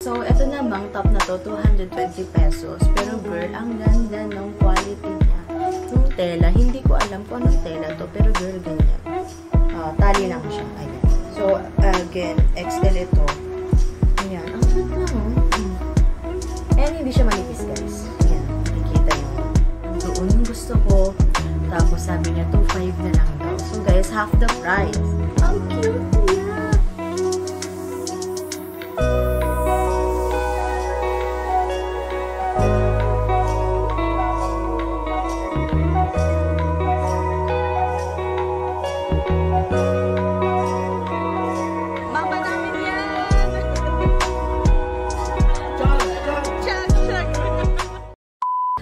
So, ito namang top na to, 220 pesos. Pero girl, ang ganda ng quality niya. Yung tela, hindi ko alam kung anong tela to, pero girl, ganyan. Tali lang siya. Ayan. So, again, XL ito. Ayan. Ang cute na, oh. And hindi siya manipis, guys. Ayan. Nakikita nyo. Doon yung gusto ko. Tapos, sabi niya, 2.5 na lang daw. So, guys, half the price. Ang cute niya.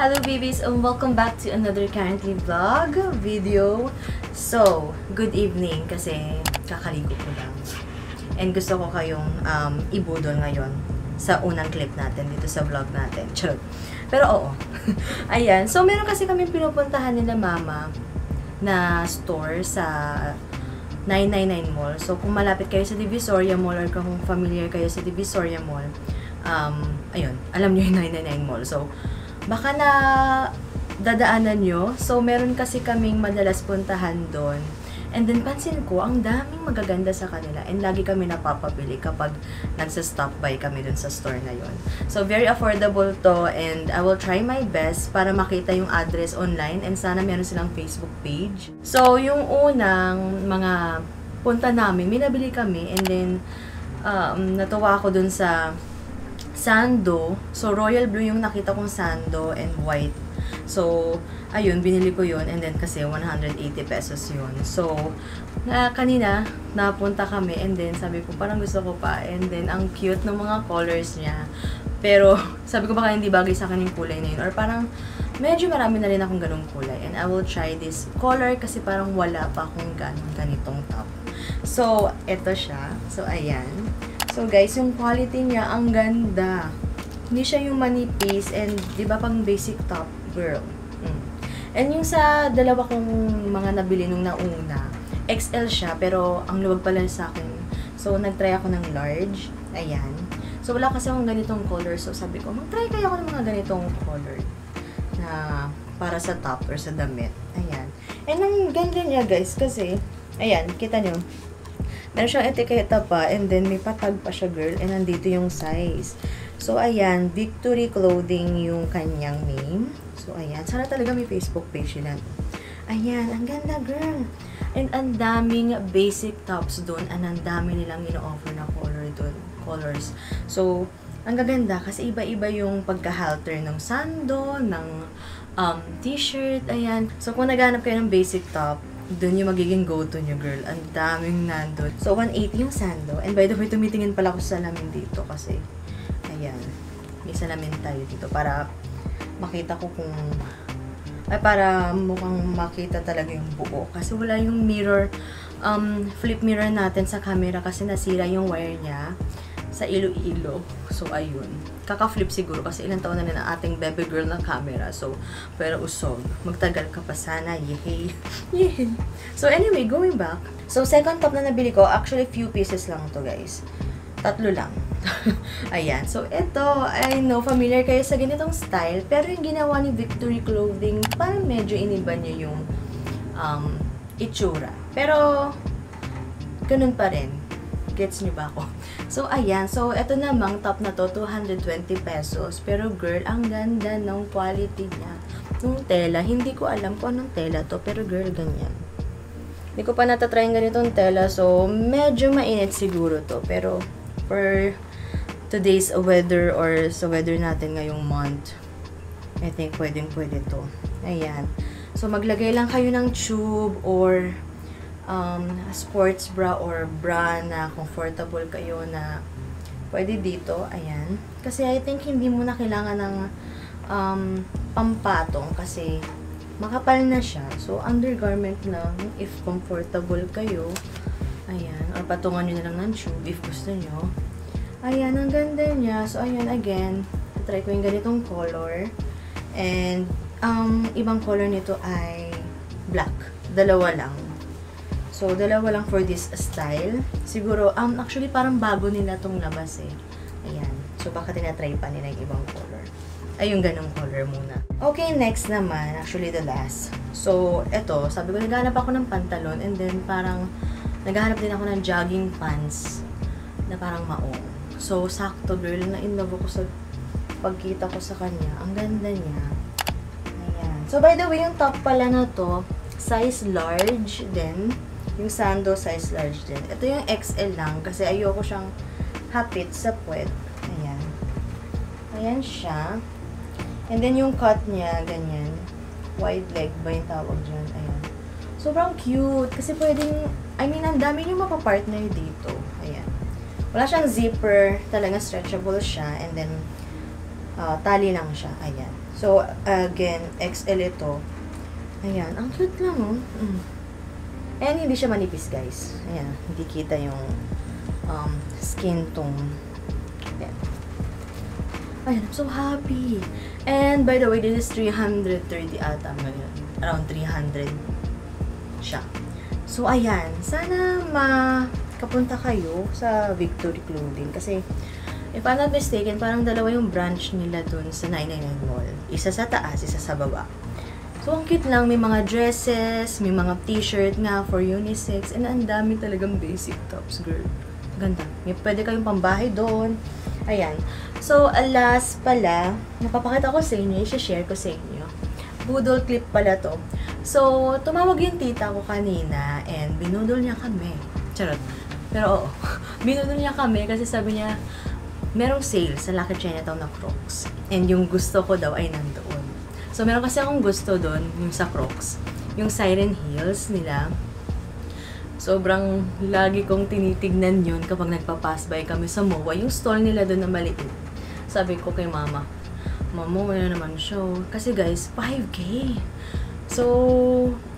Hello babies, and welcome back to another currently vlog video. So, good evening kasi kakaligo ko lang. And gusto ko kayong ibudol ngayon sa unang clip natin dito sa vlog natin. Charot. Pero oo. Ayan. So, meron kasi kami pinupuntahan nila mama na store sa 999 Mall. So, kung malapit kayo sa Divisoria Mall or kung familiar kayo sa Divisoria Mall, ayun, alam nyo yung 999 Mall. So, baka na dadaanan nyo. So, meron kasi kaming madalas puntahan doon. And then, pansin ko, ang daming magaganda sa kanila. And lagi kami napapabili kapag nagsa-stop by kami doon sa store na yon. So, very affordable to. And I will try my best para makita yung address online. And sana meron silang Facebook page. So, yung unang mga punta namin, minabili kami. And then, natuwa ako doon sa sando. So, royal blue yung nakita kong sando and white. So, ayun, binili ko yun. And then, kasi 180 pesos yun. So, kanina, napunta kami. And then, sabi ko, parang gusto ko pa. And then, ang cute ng mga colors niya. Pero, sabi ko baka hindi bagay sa akin yung kulay na yun. Or parang, medyo marami na rin akong ganong kulay. And I will try this color kasi parang wala pa akong ganitong top. So, eto siya. So, ayan. So guys, yung quality niya, ang ganda. Hindi siya yung manipis and di ba pang basic top, girl. And yung sa dalawa kong mga nabili nung nauna, XL siya, pero ang luwag pala sa akin. So nagtry ako ng large. Ayan. So wala kasi akong ganitong color. So sabi ko, mag-try kaya ako ng mga ganitong color na para sa top or sa damit. Ayan. And ang ganda niya guys, kasi, ayan, kita nyo. Meron siyang etiketa pa, and then may patag pa siya, girl, and nandito yung size. So, ayan, Victory Clothing yung kanyang name. So, ayan, sana talaga may Facebook page nila. Ayan, ang ganda, girl. And ang daming basic tops doon, and ang dami nilang ino-offer na color doon, colors. So, ang gaganda, kasi iba-iba yung pagka-halter ng sando, ng t-shirt, ayan. So, kung naghanap kayo ng basic top, doon yung magiging go-to nyo, girl. Ang daming nandun. So, 180 yung sando. And by the way, tumitingin pala ako sa salamin dito kasi, ayan, may salamin tayo dito para makita ko kung, para mukhang makita talaga yung buo. Kasi wala yung mirror, flip mirror natin sa camera kasi nasira yung wire niya sa Iloilo. So, ayun. Kaka-flip siguro kasi ilang taon na rin ang ating baby girl na camera. So, pero usog. Magtagal ka pa sana. Yehey. Yehey. So, anyway, going back. So, second top na nabili ko, actually, few pieces lang to guys. 3 lang. Ayan. So, ito, I know, familiar kayo sa ganitong style. Pero yung ginawa ni Victory Clothing, parang medyo iniba niya yung itsura. Pero, ganun pa rin. Gets niyo ba ako? So, ayan. So, ito namang top na to, 220 pesos. Pero, girl, ang ganda ng quality niya. Yung tela, hindi ko alam kung anong tela to. Pero, girl, ganyan. Hindi ko pa natatry yung ganitong tela. So, medyo mainit siguro to. Pero, for today's weather or sa weather natin ngayong month, I think pwedeng-pwede to. Ayan. So, maglagay lang kayo ng tube or sports bra or bra na comfortable kayo na pwede dito. Ayan. Kasi I think hindi mo na kailangan ng pampatong kasi makapal na siya. So, undergarment lang if comfortable kayo. Ayan. Or patungan nyo na lang ng tube if gusto nyo. Ayan. Ang ganda niya. So, ayan. Again, try ko yung ganitong color. And, ibang color nito ay black. Dalawa lang. So, dalawa lang for this style. Siguro, actually, parang bago nila tong labas eh. Ayan. So, baka tinatry pa nila yung ibang color. Ay, yung ganong color muna. Okay, next naman, actually the last. So, eto, sabi ko, naghahanap ako ng pantalon and then parang naghahanap din ako ng jogging pants na parang maong. So, sakto girl, na-inlove ako sa pagkita ko sa kanya. Ang ganda niya. Ayan. So, by the way, yung top pala na to, size large din. Yung sando, size large din. Ito yung XL lang kasi ayoko siyang hapit sa puwet. Ayan. Ayan siya. And then, yung cut niya, ganyan. Wide leg ba yung tawag dyan? Ayan. Sobrang cute. Kasi pwedeng, I mean, ang dami yung mapapartner dito. Ayan. Wala siyang zipper. Talagang stretchable siya. And then, tali lang siya. Ayan. So, again, XL ito. Ayan. Ang cute lang, oh. And hindi siya manipis, guys. Ayan. Hindi kita yung skin tone. Ayan. Ayan, I'm so happy. And by the way, this is 330 ata ngayon. Around 300 siya. So, ayan. Sana makapunta kayo sa Victory Clothing. Kasi, if I'm not mistaken, parang dalawa yung branch nila dun sa 999 Mall. Isa sa taas, isa sa baba. So, ang cute lang. May mga dresses, may mga t-shirt nga for unisex. And ang dami talagang basic tops, girl. Ganda. May pwede kayong pambahay doon. Ayan. So, alas pala, napapakita ko sa inyo, i-share ko sa inyo. Budol clip pala to. So, tumawag yung tita ko kanina and binudol niya kami. Charot. Pero oo, binudol niya kami kasi sabi niya, merong sale sa Lucky Chinatown na Crocs. And yung gusto ko daw ay nandoon. So, meron kasi akong gusto doon, yung sa Crocs. Yung Siren Heels nila. Sobrang lagi kong tinitignan yun kapag nagpa-pass by kami sa MOA. Yung stall nila doon na maliit. Sabi ko kay mama, Mamo, wala naman siya. Kasi guys, 5K. So,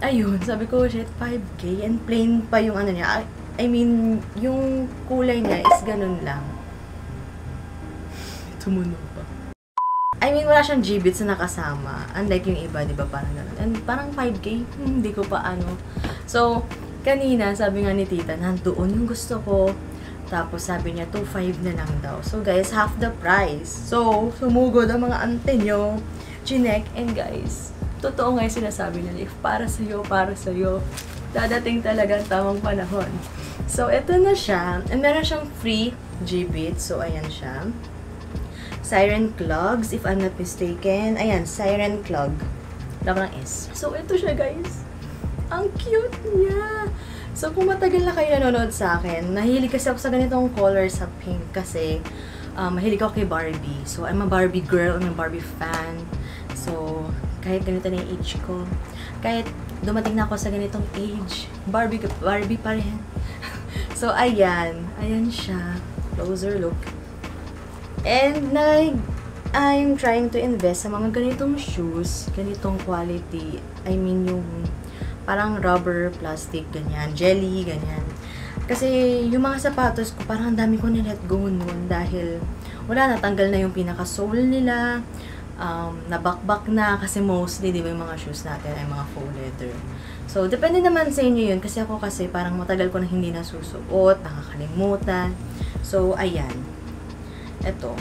ayun. Sabi ko, shit, 5K. And plain pa yung ano niya. I mean, yung kulay niya is ganun lang. Tumunog pa. I mean, wala siyang G-bits na nakasama. Unlike yung iba, di ba? Parang ganun. And parang 5K, hindi ko pa ano. So, kanina, sabi nga ni tita, nandoon yung gusto ko. Tapos sabi niya, 2.5 na lang daw. So guys, half the price. So, sumugod ang mga ante nyo. Chinek. And guys, totoo nga yung sinasabi nila. If para sa'yo, dadating talaga ang tamang panahon. So, ito na siya. And meron siyang free G-bit. So, ayan siya. Siren Clogs, if I'm not mistaken. Ayan, Siren Clog. Wala ng S. So, ito siya guys. Ang cute niya. So, kung matagal na kayo nanonood sa akin, nahilig kasi ako sa ganitong color sa pink kasi mahilig ako kay Barbie. So, I'm a Barbie girl, I'm a Barbie fan. So, kahit ganito na yung age ko, kahit dumating na ako sa ganitong age, Barbie pa rin. So, ayan. Ayan siya. Closer look. And, I'm trying to invest sa mga ganitong shoes, ganitong quality. I mean, yung parang rubber, plastic, ganyan, jelly, ganyan. Kasi yung mga sapatos ko, parang ang dami ko nilet go noon dahil wala, natanggal na yung pinaka-sole nila, nabakbak na kasi mostly, di ba yung mga shoes natin ay mga faux leather. So, depende naman sa inyo yun kasi ako kasi parang matagal ko na hindi nasusuot, nakakalimutan. So, ayan. Ito.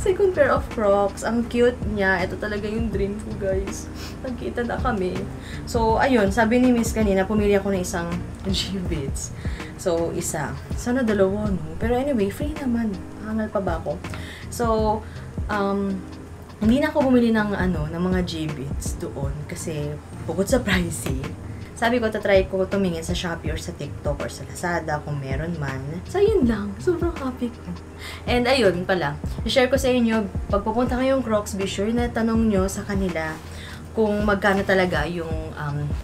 Second pair of Crocs. Ang cute niya. Ito talaga yung dream ko, guys. Nagkita na kami. So, ayun. Sabi ni Miss kanina, pumili ako ng isang G-bits. So, isa. Sana dalawa, no? Pero anyway, free naman. Hangal pa ba ako? So, hindi na ako bumili ng, ng mga G-bits doon. Kasi, bukod sa pricey, sabi ko, tatry ko tumingin sa Shopee or sa TikTok or sa Lazada kung meron man. So, yun lang. Sobrang happy ko. And, ayun pala. I-share ko sa inyo, pag pupunta kayong Crocs, be sure na tanong nyo sa kanila kung magkano talaga yung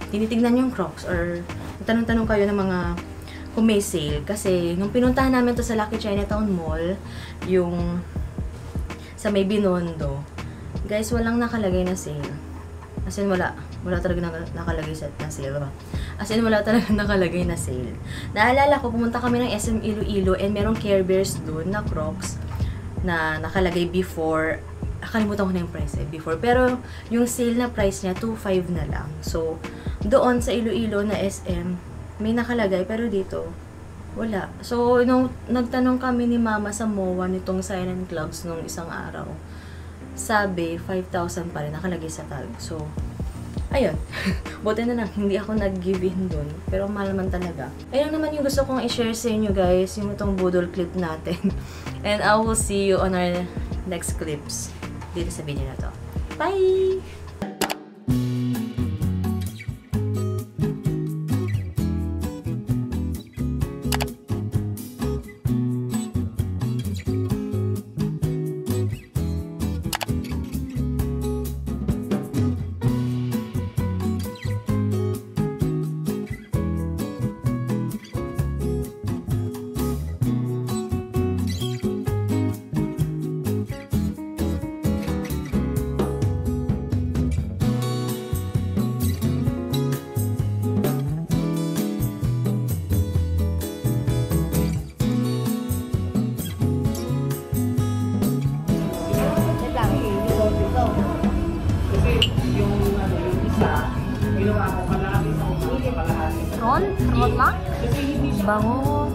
tinitignan yung Crocs or tanong-tanong kayo ng mga kung may sale. Kasi, nung pinuntahan namin to sa Lucky Chinatown Mall, yung sa may Binondo, guys, walang nakalagay na sale. As in, wala talaga nakalagay na sale ba? As in, wala talaga nakalagay na sale. Naalala ko, pumunta kami ng SM Iloilo and merong Care Bears doon na Crocs na nakalagay before. Nakalimutan ko na yung price before. Pero, yung sale na price niya, 2.5 na lang. So, doon sa Iloilo na SM, may nakalagay. Pero dito, Wala. So, nung nagtanong kami ni Mama sa MOA nitong Silent Clubs nung isang araw, sabi, 5,000 pa rin nakalagay sa tag. So, ayun. Buti na lang, hindi ako nag-give in dun. Pero mahal naman talaga. Ayun naman yung gusto kong i-share sa inyo guys, yung itong budol clip natin. And I will see you on our next clips dito sa video na to. Bye! Ron lang? Bango.